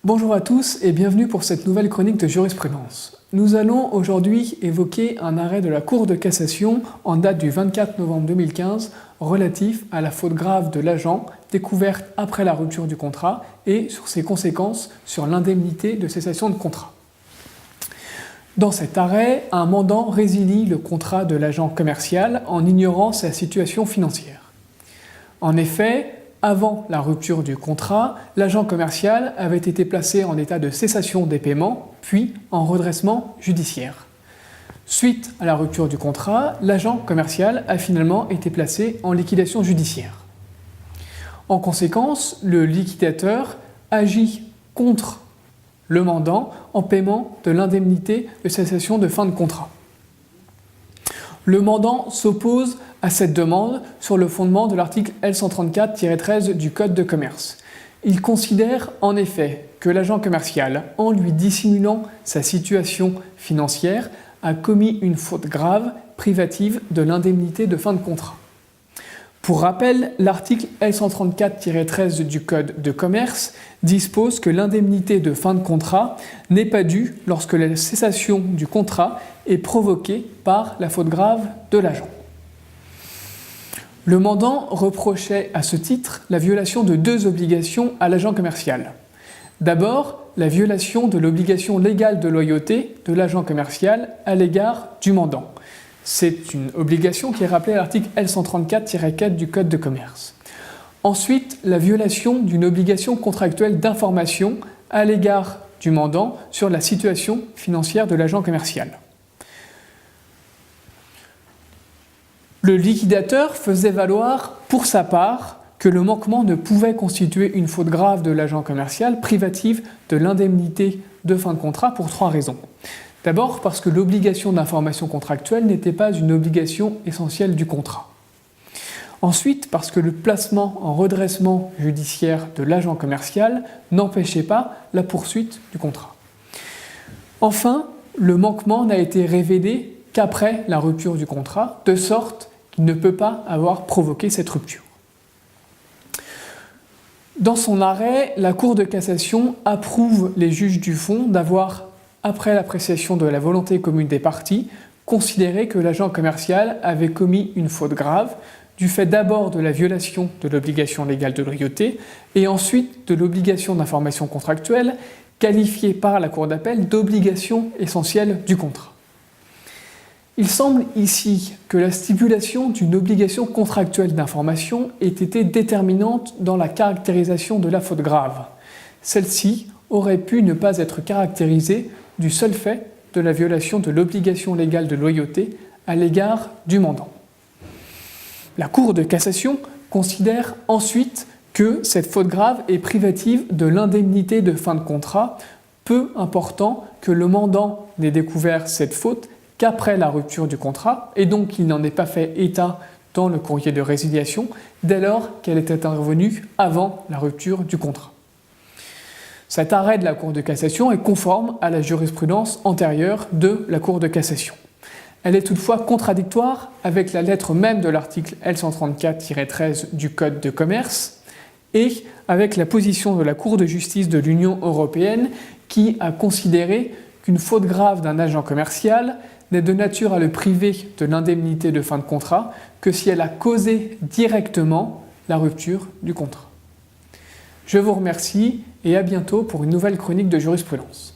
Bonjour à tous et bienvenue pour cette nouvelle chronique de jurisprudence. Nous allons aujourd'hui évoquer un arrêt de la Cour de cassation en date du 24 novembre 2015 relatif à la faute grave de l'agent découverte après la rupture du contrat et sur ses conséquences sur l'indemnité de cessation de contrat. Dans cet arrêt, un mandant résilie le contrat de l'agent commercial en ignorant sa situation financière. En effet, avant la rupture du contrat, l'agent commercial avait été placé en état de cessation des paiements, puis en redressement judiciaire. Suite à la rupture du contrat, l'agent commercial a finalement été placé en liquidation judiciaire. En conséquence, le liquidateur agit contre le mandant en paiement de l'indemnité de cessation de fin de contrat. Le mandant s'oppose à cette demande sur le fondement de l'article L134-13 du Code de commerce. Il considère en effet que l'agent commercial, en lui dissimulant sa situation financière, a commis une faute grave privative de l'indemnité de fin de contrat. Pour rappel, l'article L134-13 du Code de commerce dispose que l'indemnité de fin de contrat n'est pas due lorsque la cessation du contrat est provoquée par la faute grave de l'agent. Le mandant reprochait à ce titre la violation de deux obligations à l'agent commercial. D'abord, la violation de l'obligation légale de loyauté de l'agent commercial à l'égard du mandant. C'est une obligation qui est rappelée à l'article L134-4 du Code de commerce. Ensuite, la violation d'une obligation contractuelle d'information à l'égard du mandant sur la situation financière de l'agent commercial. Le liquidateur faisait valoir pour sa part que le manquement ne pouvait constituer une faute grave de l'agent commercial privative de l'indemnité de fin de contrat pour trois raisons. D'abord parce que l'obligation d'information contractuelle n'était pas une obligation essentielle du contrat. Ensuite parce que le placement en redressement judiciaire de l'agent commercial n'empêchait pas la poursuite du contrat. Enfin, le manquement n'a été révélé qu'après la rupture du contrat, de sorte qu'il ne peut pas avoir provoqué cette rupture. Dans son arrêt, la Cour de cassation approuve les juges du fond d'avoir, après l'appréciation de la volonté commune des parties, considéré que l'agent commercial avait commis une faute grave du fait d'abord de la violation de l'obligation légale de loyauté et ensuite de l'obligation d'information contractuelle qualifiée par la Cour d'appel d'obligation essentielle du contrat. Il semble ici que la stipulation d'une obligation contractuelle d'information ait été déterminante dans la caractérisation de la faute grave. Celle-ci aurait pu ne pas être caractérisée du seul fait de la violation de l'obligation légale de loyauté à l'égard du mandant. La Cour de cassation considère ensuite que cette faute grave est privative de l'indemnité de fin de contrat, peu important que le mandant n'ait découvert cette faute qu'après la rupture du contrat et donc qu'il n'en ait pas fait état dans le courrier de résiliation dès lors qu'elle était intervenue avant la rupture du contrat. Cet arrêt de la Cour de cassation est conforme à la jurisprudence antérieure de la Cour de cassation. Elle est toutefois contradictoire avec la lettre même de l'article L134-13 du Code de commerce et avec la position de la Cour de justice de l'Union européenne qui a considéré qu'une faute grave d'un agent commercial n'est de nature à le priver de l'indemnité de fin de contrat que si elle a causé directement la rupture du contrat. Je vous remercie et à bientôt pour une nouvelle chronique de jurisprudence.